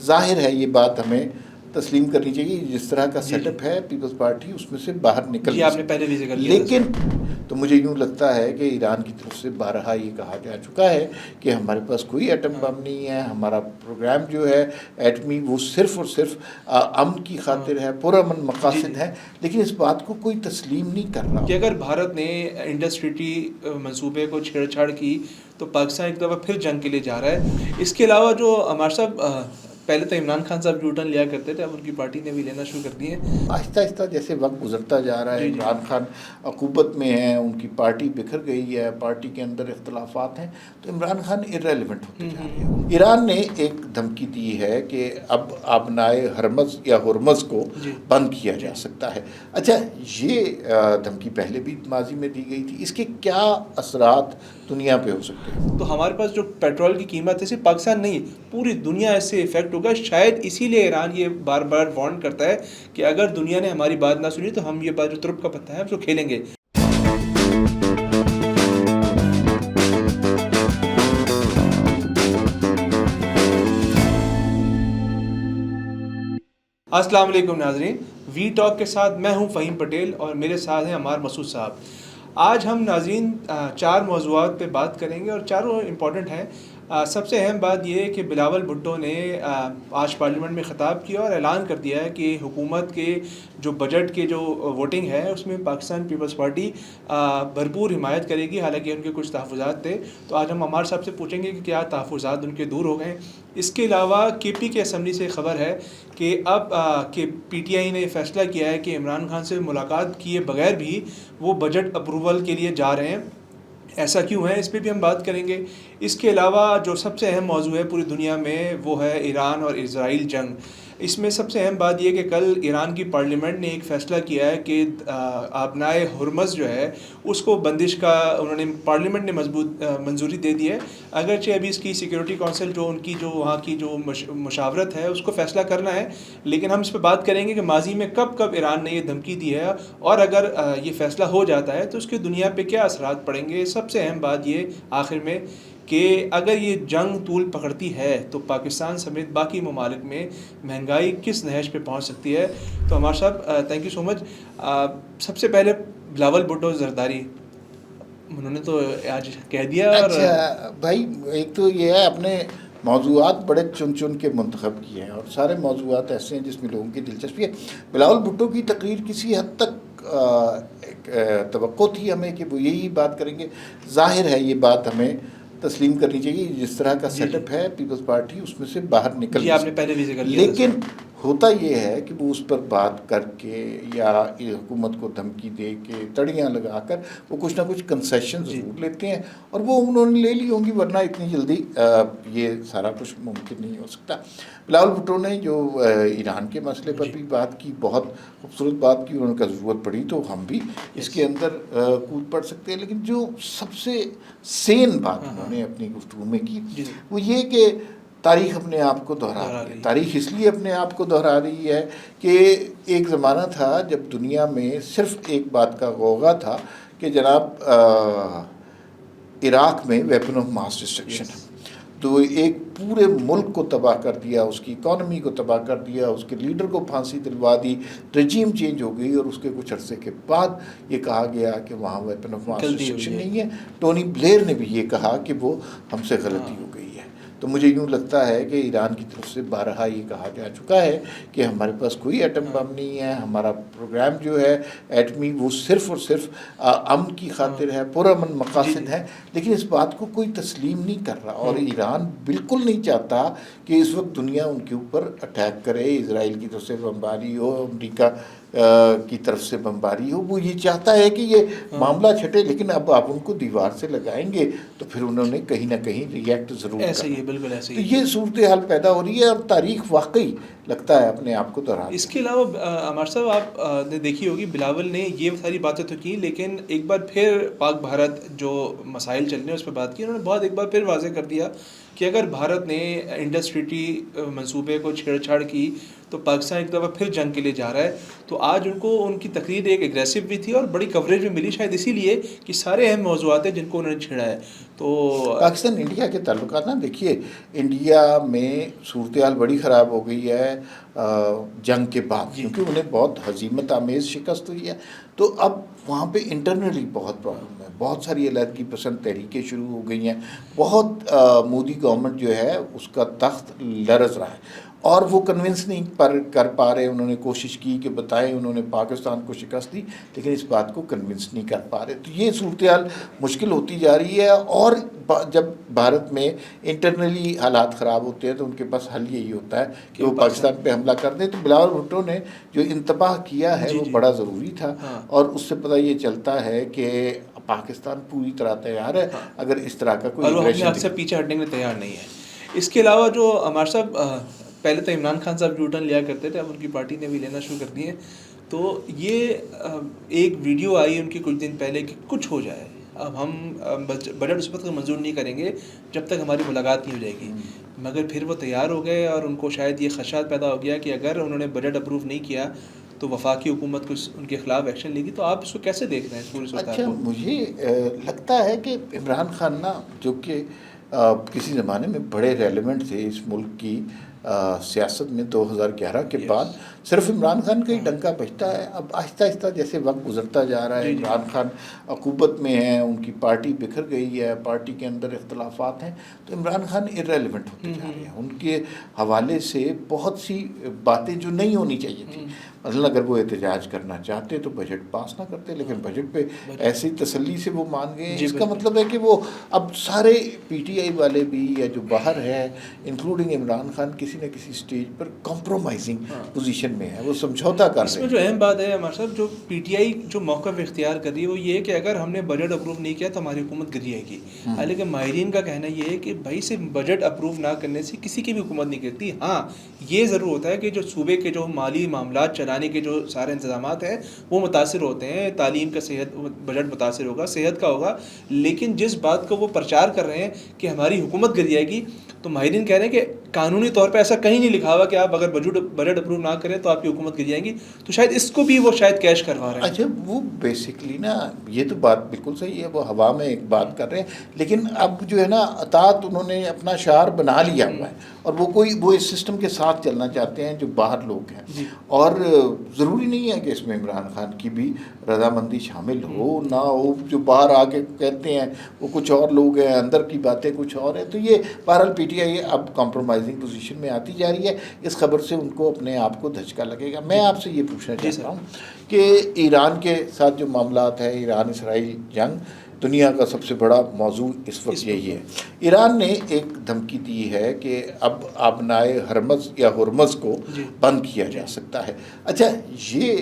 ظاہر ہے یہ بات ہمیں تسلیم کرنی چاہیے، جس طرح کا سیٹ اپ ہے پیپلز پارٹی اس میں سے باہر نکل جی آپ نے پہلے بھی ذکر کیا، لیکن تو مجھے یوں لگتا ہے کہ ایران کی طرف سے بارہا یہ کہا جا چکا ہے کہ ہمارے پاس کوئی ایٹم بم نہیں ہے، ہمارا پروگرام جو ہے ایٹمی وہ صرف اور صرف امن کی خاطر ہے، پرامن مقاصد ہے، لیکن اس بات کو کوئی تسلیم نہیں کر رہا کہ اگر بھارت نے انڈس ٹریٹی منصوبے کو چھیڑ چھاڑ کی تو پاکستان ایک دفعہ پھر جنگ کے لیے جا رہا ہے۔ اس کے علاوہ جو ہمارے صاحب پہلے تو عمران خان صاحب یوٹرن لیا کرتے تھے، اب ان کی پارٹی نے بھی لینا شروع کر دی ہے آہستہ آہستہ جیسے وقت گزرتا جا رہا ہے۔ عمران خان عقوبت میں ہیں، ان کی پارٹی بکھر گئی ہے، پارٹی کے اندر اختلافات ہیں، تو عمران خان ارریلیونٹ ہوتے جا رہے ہیں۔ ایران نے ایک دھمکی دی ہے کہ اب آبنائے ہرمز یا ہرمز کو بند کیا جا سکتا ہے۔ اچھا، یہ دھمکی پہلے بھی ماضی میں دی گئی تھی، اس کے کیا اثرات دنیا پہ ہو سکتے ہیں؟ تو ہمارے پاس جو پیٹرول کی قیمت ہے صرف پاکستان نہیں، پوری دنیا اس سے افیکٹ ہوگا۔ شاید اسی لیے ایران یہ بار بار وارن کرتا ہے کہ اگر دنیا نے ہماری بات نہ سنی تو ہم یہ بات جو ترپ کا پتہ ہے اس کو کھیلیں گے۔ السلام علیکم ناظرین، وی ٹاک کے ساتھ میں ہوں فہیم پٹیل اور میرے ساتھ ہیں عمار مسعود صاحب۔ آج ہم ناظرین 4 موضوعات پہ بات کریں گے اور چاروں امپورٹنٹ ہیں۔ سب سے اہم بات یہ ہے کہ بلاول بھٹو نے آج پارلیمنٹ میں خطاب کیا اور اعلان کر دیا ہے کہ حکومت کے جو بجٹ کے جو ووٹنگ ہے اس میں پاکستان پیپلز پارٹی بھرپور حمایت کرے گی، حالانکہ ان کے کچھ تحفظات تھے۔ تو آج ہم عمار صاحب سے پوچھیں گے کہ کیا تحفظات ان کے دور ہو گئے۔ اس کے علاوہ کے پی کے اسمبلی سے خبر ہے کہ اب کہ پی ٹی آئی نے یہ فیصلہ کیا ہے کہ عمران خان سے ملاقات کیے بغیر بھی وہ بجٹ اپروول کے لیے جا رہے ہیں۔ ایسا کیوں ہے، اس پہ بھی ہم بات کریں گے۔ اس کے علاوہ جو سب سے اہم موضوع ہے پوری دنیا میں وہ ہے ایران اور اسرائیل جنگ۔ اس میں سب سے اہم بات یہ کہ کل ایران کی پارلیمنٹ نے ایک فیصلہ کیا ہے کہ آبنائے ہرمز جو ہے اس کو بندش کا انہوں نے پارلیمنٹ نے منظوری دے دی ہے، اگرچہ ابھی اس کی سیکیورٹی کونسل جو ان کی جو وہاں کی جو مشاورت ہے اس کو فیصلہ کرنا ہے، لیکن ہم اس پہ بات کریں گے کہ ماضی میں کب کب ایران نے یہ دھمکی دی ہے اور اگر یہ فیصلہ ہو جاتا ہے تو اس کی دنیا پہ کیا اثرات پڑیں گے۔ سب سے اہم بات یہ آخر میں کہ اگر یہ جنگ طول پکڑتی ہے تو پاکستان سمیت باقی ممالک میں مہنگائی کس نہج پہ پہنچ سکتی ہے۔ تو ہمارے صاحب تھینک یو سو مچ۔ سب سے پہلے بلاول بھٹو زرداری، انہوں نے تو آج کہہ دیا۔ اچھا بھائی، ایک تو یہ ہے اپنے موضوعات بڑے چن چن کے منتخب کیے ہیں اور سارے موضوعات ایسے ہیں جس میں لوگوں کی دلچسپی ہے۔ بلاول بھٹو کی تقریر کسی حد تک توقع تھی ہمیں کہ وہ یہی بات کریں گے۔ ظاہر ہے یہ بات ہمیں تسلیم کرنی چاہیے، جس طرح کا سیٹ اپ ہے پیپلز پارٹی اس میں سے باہر نکل آپ نے پہلے بھی ذکر کیا، لیکن ہوتا یہ ہے کہ وہ اس پر بات کر کے یا حکومت کو دھمکی دے کے تڑیاں لگا کر وہ کچھ نہ کچھ کنسیشن ضرور لیتے ہیں، اور وہ انہوں نے لے لی ہوں گی، ورنہ اتنی جلدی یہ سارا کچھ ممکن نہیں ہو سکتا۔ بلاول بھٹو نے جو ایران کے مسئلے پر بھی بات کی، بہت خوبصورت بات کی، ان کا ضرورت پڑی تو ہم بھی اس کے اندر کود پڑ سکتے ہیں، لیکن جو سب سے سین بات انہوں نے اپنی گفتگو میں کی وہ یہ کہ تاریخ اپنے آپ کو دہرا رہی ہے۔ تاریخ اس لیے اپنے آپ کو دہرا رہی ہے کہ ایک زمانہ تھا جب دنیا میں صرف ایک بات کا غوغا تھا کہ جناب عراق میں ویپن آف ماس ڈسٹرکشن، تو ایک پورے ملک کو تباہ کر دیا، اس کی اکانومی کو تباہ کر دیا، اس کے لیڈر کو پھانسی دلوا دی، رجیم چینج ہو گئی، اور اس کے کچھ عرصے کے بعد یہ کہا گیا کہ وہاں ویپن آف ماس ڈسٹرکشن نہیں ہے۔ ٹونی بلیئر نے بھی یہ کہا کہ وہ ہم سے غلطی ہو گئی ہے۔ تو مجھے یوں لگتا ہے کہ ایران کی طرف سے بارہا یہ کہا جا چکا ہے کہ ہمارے پاس کوئی ایٹم بم نہیں ہے، ہمارا پروگرام جو ہے ایٹمی وہ صرف اور صرف امن کی خاطر ہے، پرامن مقاصد ہے، لیکن اس بات کو کوئی تسلیم نہیں کر رہا، اور ایران بالکل نہیں چاہتا کہ اس وقت دنیا ان کے اوپر اٹیک کرے، اسرائیل کی طرف سے بمباری ہو، امریکہ کی طرف سے بمباری ہو۔ وہ یہ چاہتا ہے کہ یہ معاملہ چھٹے، لیکن اب آپ ان کو دیوار سے لگائیں گے تو پھر انہوں نے کہیں نہ کہیں ریئیکٹ ضرور ایسے ہی ہے، بالکل ایسے ہی۔ تو یہ صورتحال پیدا ہو رہی ہے اور تاریخ واقعی لگتا ہے اپنے آپ کو دہرا۔ اس کے علاوہ عمار صاحب آپ نے دیکھی ہوگی بلاول نے یہ ساری باتیں تو کی، لیکن ایک بار پھر پاک بھارت جو مسائل چل رہے ہیں اس پہ بات کی، انہوں نے بہت ایک بار پھر واضح کر دیا کہ اگر بھارت نے انڈس ٹریٹی منصوبے کو چھیڑ چھاڑ کی تو پاکستان ایک دفعہ پھر جنگ کے لیے جا رہا ہے. تو آج ان کو ان کی تقریر ایک اگریسو بھی تھی اور بڑی کوریج بھی ملی شاید اسی لیے کہ سارے اہم موضوعات ہیں جن کو انہوں نے چھیڑا ہے. تو پاکستان انڈیا کے تعلقات نا دیکھیے انڈیا میں صورتحال بڑی خراب ہو گئی ہے جنگ کے بعد, کیونکہ انہیں بہت ہزیمت آمیز شکست ہوئی ہے. تو اب وہاں پہ انٹرنلی بہت پرابلم ہے, بہت ساری علیحدگی پسند تحریکیں شروع ہو گئی ہیں, بہت مودی گورنمنٹ جو ہے اس کا تخت لرز رہا ہے اور وہ کنونس نہیں کر پا رہے. انہوں نے کوشش کی کہ بتائیں انہوں نے پاکستان کو شکست دی, لیکن اس بات کو کنونس نہیں کر پا رہے. تو یہ صورتحال مشکل ہوتی جا رہی ہے, اور جب بھارت میں انٹرنلی حالات خراب ہوتے ہیں تو ان کے پاس حل یہی ہوتا ہے کہ وہ پاکستان پہ حملہ کر دیں. تو بلاول بھٹو نے جو انتباہ کیا ہے وہ بڑا ضروری تھا, اور اس سے پتہ یہ چلتا ہے کہ پاکستان پوری طرح تیار ہے اگر اس طرح کا کوئی اور وہ اپنے حق سے پیچھے ہٹنے کے لیے تیار نہیں ہے. اس کے علاوہ جو ہمارے صاحب پہلے تو عمران خان صاحب یو ٹرن لیا کرتے تھے, اب ان کی پارٹی نے بھی لینا شروع کر دی ہے. تو یہ ایک ویڈیو آئی ان کی کچھ دن پہلے کہ کچھ ہو جائے, اب ہم بجٹ اس وقت منظور نہیں کریں گے جب تک ہماری ملاقات نہیں ہو جائے گی. مگر پھر وہ تیار ہو گئے اور ان کو شاید یہ خدشات پیدا ہو گیا کہ اگر انہوں نے بجٹ اپروو نہیں کیا تو وفاقی حکومت کو ان کے خلاف ایکشن لے گی. تو آپ اس کو کیسے دیکھ رہے ہیں اس پوری صورتحال کو؟ مجھے لگتا ہے کہ عمران خان نا جو کہ کسی زمانے میں بڑے ریلیونٹ تھے اس ملک کی سیاست میں 2011 کے بعد, صرف عمران خان کا ہی ڈنکا بجتا ہے. اب آہستہ آہستہ جیسے وقت گزرتا جا رہا ہے, عمران خان عقوبت میں ہیں, ان کی پارٹی بکھر گئی ہے, پارٹی کے اندر اختلافات ہیں, تو عمران خان ارریلیونٹ ہوتے جا رہے ہیں. ان کے حوالے سے بہت سی باتیں جو نہیں ہونی چاہیے تھیں, مثلا اگر وہ احتجاج کرنا چاہتے تو بجٹ پاس نہ کرتے, لیکن بجٹ پہ ایسی تسلی سے وہ مان گئے ہیں. اس کا مطلب ہے کہ وہ اب سارے پی ٹی آئی والے بھی یا جو باہر ہے انکلوڈنگ عمران خان کسی نہ کسی سٹیج پر کمپرومائزنگ پوزیشن میں ہے, وہ سمجھوتا کر رہے ہیں. اس میں جو اہم بات ہے ہمارے صاحب, جو پی ٹی آئی جو موقف اختیار کر رہی ہے وہ یہ ہے کہ اگر ہم نے بجٹ اپروو نہیں کیا تو ہماری حکومت گر جائے گی. حالانکہ ماہرین کا کہنا یہ ہے کہ بھائی صرف بجٹ اپروو نہ کرنے سے کسی کی بھی حکومت نہیں گرتی. ہاں یہ ضرور ہوتا ہے کہ جو صوبے کے جو مالی معاملات چلانے کے جو سارے انتظامات ہیں وہ متاثر ہوتے ہیں, تعلیم کا صحت بجٹ متاثر ہوگا, صحت کا ہوگا, لیکن جس بات کو وہ پرچار کر رہے ہیں کہ ہماری حکومت گر جائے گی, تو ماہرین کہہ رہے ہیں کہ قانونی طور پہ ایسا کہیں نہیں لکھا ہوا کہ آپ اگر بجٹ اپروو نہ کریں تو آپ کی حکومت گر جائیں گی. تو شاید اس کو بھی وہ شاید کیش کروا رہے ہیں. اچھا وہ بیسکلی نا یہ تو بات بالکل صحیح ہے, وہ ہوا میں ایک بات کر رہے ہیں, لیکن اب جو ہے نا اطاعت انہوں نے اپنا شعار بنا لیا ہوا ہے, اور وہ اس سسٹم کے ساتھ چلنا چاہتے ہیں جو باہر لوگ ہیں. اور ضروری نہیں ہے کہ اس میں عمران خان کی بھی رضامندی شامل ہو نہ ہو, جو باہر آ کے کہتے ہیں وہ کچھ اور لوگ ہیں, اندر کی باتیں کچھ اور ہیں. تو یہ بہرحال پی ٹی آئی اب کمپرومائزنگ پوزیشن میں آتی جا رہی ہے. اس خبر سے ان کو اپنے آپ کو دھچکا لگے گا. میں آپ سے یہ پوچھنا چاہتا ہوں کہ ایران کے ساتھ جو معاملات ہیں, ایران اسرائیل جنگ دنیا کا سب سے بڑا موضوع اس وقت یہی ہے. ایران نے ایک دھمکی دی ہے کہ اب آبنائے ہرمز یا ہرمز کو بند کیا جا سکتا ہے. اچھا یہ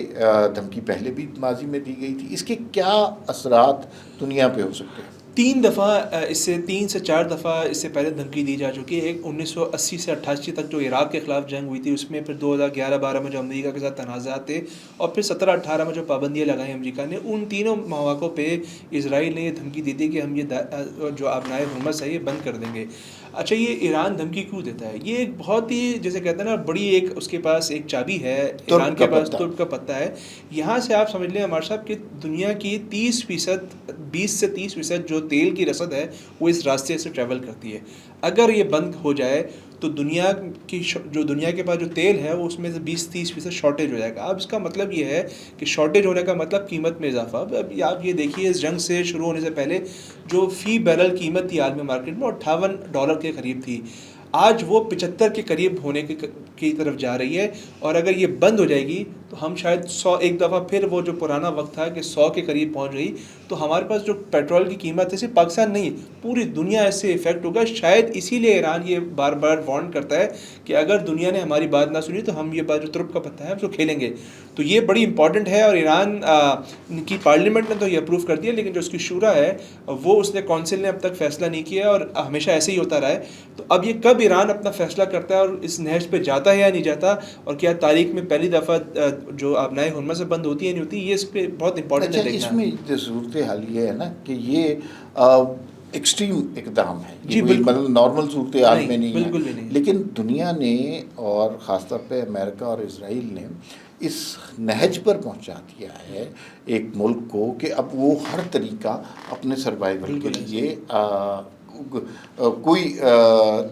دھمکی پہلے بھی ماضی میں دی گئی تھی, اس کے کیا اثرات دنیا پہ ہو سکتے ہیں؟ 3 سے 4 دفعہ اس سے پہلے دھمکی دی جا چکی ہے. ایک 1980 سے 88 تک جو عراق کے خلاف جنگ ہوئی تھی, اس میں پھر 2011-12 میں جو امریکہ کے ساتھ تنازعات تھے, اور پھر 17-18 میں جو پابندیاں لگائیں امریکہ نے, ان تینوں مواقعوں پہ اسرائیل نے یہ دھمکی دی تھی کہ ہم یہ جو آبنائے ہرمز ہے یہ بند کر دیں گے. اچھا یہ ایران دھمکی کیوں دیتا ہے؟ یہ ایک بہت ہی جیسے کہتے ہیں نا بڑی ایک اس کے پاس ایک چابی ہے, ایران کے پاس ترک کا پتہ ہے. یہاں سے آپ سمجھ لیں ہمارے صاحب کہ دنیا کی 30%, 20 سے 30% جو تیل کی رسد ہے وہ اس راستے سے ٹریول کرتی ہے. اگر یہ بند ہو جائے تو دنیا کے پاس جو تیل ہے وہ اس میں سے 20-30% شارٹیج ہو جائے گا. اب اس کا مطلب یہ ہے کہ شارٹیج ہونے کا مطلب قیمت میں اضافہ. اب آپ یہ دیکھیے اس جنگ سے شروع ہونے سے پہلے جو فی بیرل قیمت تھی عالمی مارکیٹ میں $58 کے قریب تھی, آج وہ 75 کے قریب ہونے کی طرف جا رہی ہے. اور اگر یہ بند ہو جائے گی تو ہم شاید 100 ایک دفعہ پھر وہ جو پرانا وقت تھا کہ 100 کے قریب پہنچ گئی, تو ہمارے پاس جو پیٹرول کی قیمت ہے صرف پاکستان نہیں پوری دنیا اس سے افیکٹ ہوگا. شاید اسی لیے ایران یہ بار بار وارن کرتا ہے کہ اگر دنیا نے ہماری بات نہ سنی تو ہم یہ بات جو ترک کا پتہ ہے ہم اس کو کھیلیں گے. تو یہ بڑی امپورٹنٹ ہے, اور ایران کی پارلیمنٹ نے تو یہ اپروو کر دیا, لیکن جو اس کی شورا ہے وہ اس نے کونسل نے اب تک فیصلہ نہیں کیا, اور ہمیشہ ایسے ہی ہوتا رہا ہے. تو اب یہ کب ایران اپنا فیصلہ کرتا ہے اور اس نہج پہ جاتا ہے یا نہیں جاتا, اور کیا تاریخ میں پہلی دفعہ جو آبنائے ہرمز سے بند ہوتی ہے نہیں ہوتی, یہ اس پہ بہت امپورٹنٹ ہے. اس میں صورت حال یہ ہے نا کہ یہ ایکسٹریم اقدام ہے، جی، یہ کوئی بالکل۔ مطلب نارمل صورتحال نہیں، میں نہیں بالکل بھی ہے، نہیں۔ لیکن دنیا نے اور خاص طور پہ امریکہ اور اسرائیل نے اس نہج پر پہنچا دیا ہے ایک ملک کو کہ اب وہ ہر طریقہ اپنے سروائیول کے بالکل لیے کوئی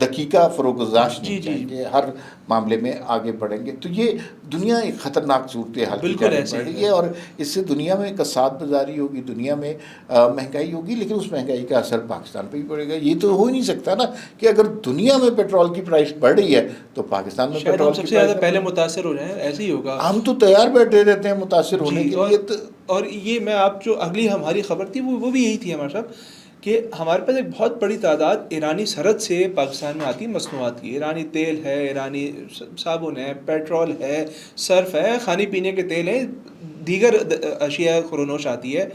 دقیقہ فروگزاش جی، نہیں جی، چاہیں گے، ہر معاملے میں آگے بڑھیں گے. تو یہ دنیا ایک خطرناک صورتحال کی بالکل جانب ایسے بڑھ ہی رہی ہے۔ ہے، اور اس سے دنیا میں کساد بازاری ہوگی، دنیا میں مہنگائی ہوگی، لیکن اس مہنگائی کا اثر پاکستان پہ ہی پڑے گا. یہ تو ہو ہی نہیں سکتا نا کہ اگر دنیا میں پیٹرول کی پرائس بڑھ رہی ہے تو پاکستان میں شاید ہم پیٹرول سب کی سے زیادہ پرائس پہلے متاثر ہو جائیں، ایسے ہی ہوگا۔ ہم تو تیار بیٹھے رہتے ہیں متاثر ہونے جی، کے لیے. اور یہ میں آپ جو اگلی ہماری خبر تھی وہ بھی یہی تھی ہمارے صاحب، کہ ہمارے پاس ایک بہت بڑی تعداد ایرانی سرحد سے پاکستان میں آتی مصنوعات کی. ایرانی تیل ہے، ایرانی صابن ہے، پیٹرول ہے، صرف ہے، کھانے پینے کے تیل ہیں، دیگر اشیاء خورونوش آتی ہے،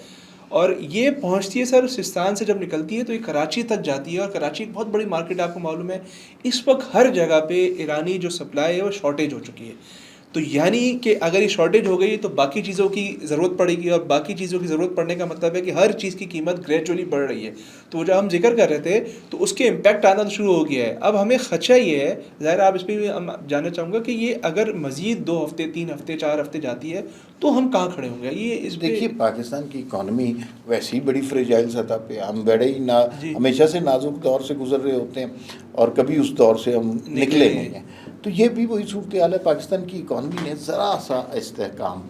اور یہ پہنچتی ہے سر سستان سے جب نکلتی ہے تو یہ کراچی تک جاتی ہے، اور کراچی ایک بہت بڑی مارکیٹ آپ کو معلوم ہے. اس وقت ہر جگہ پہ ایرانی جو سپلائی ہے وہ شارٹیج ہو چکی ہے. تو یعنی کہ اگر یہ شارٹیج ہو گئی تو باقی چیزوں کی ضرورت پڑے گی، اور باقی چیزوں کی ضرورت پڑنے کا مطلب ہے کہ ہر چیز کی قیمت گریجولی بڑھ رہی ہے. تو جو ہم ذکر کر رہے تھے تو اس کے امپیکٹ آنا شروع ہو گیا ہے. اب ہمیں خدشہ یہ ہے، ظاہر آپ اس پہ بھی جاننا چاہوں گا کہ یہ اگر مزید 2 ہفتے 3 ہفتے 4 ہفتے جاتی ہے تو ہم کہاں کھڑے ہوں گے. یہ اس پہ دیکھیے پاکستان کی اکانومی ویسی بڑی فریجائل سطح پہ، ہم بڑے ہی جی ہمیشہ سے نازک دور سے گزر رہے ہوتے ہیں، اور کبھی اس دور سے ہم نکلے نہیں ہیں. تو یہ بھی وہی صورتحال ہے. پاکستان کی اکانومی نے ذرا سا استحکام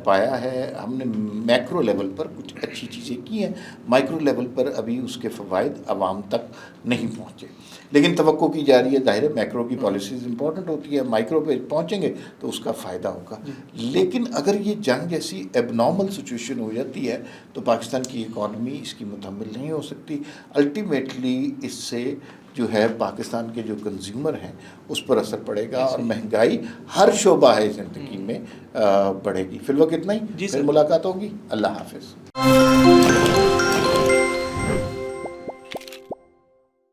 پایا ہے. ہم نے میکرو لیول پر کچھ اچھی چیزیں کی ہیں، مائکرو لیول پر ابھی اس کے فوائد عوام تک نہیں پہنچے، لیکن توقع کی جا رہی ہے. ظاہر ہے میکرو کی پالیسیز امپورٹنٹ ہوتی ہے، مائکرو پہ پہنچیں گے تو اس کا فائدہ ہوگا. لیکن اگر یہ جنگ جیسی ایب نارمل سچویشن ہو جاتی ہے تو پاکستان کی اکانومی اس کی متحمل نہیں ہو سکتی. الٹیمیٹلی اس سے جو ہے پاکستان کے جو کنزیومر ہیں اس پر اثر پڑے گا، اور مہنگائی ہر شعبہ ہے زندگی میں بڑھے گی. فی الوقت اتنا ہی، جی پھر سر. ملاقات ہوگی. اللہ حافظ.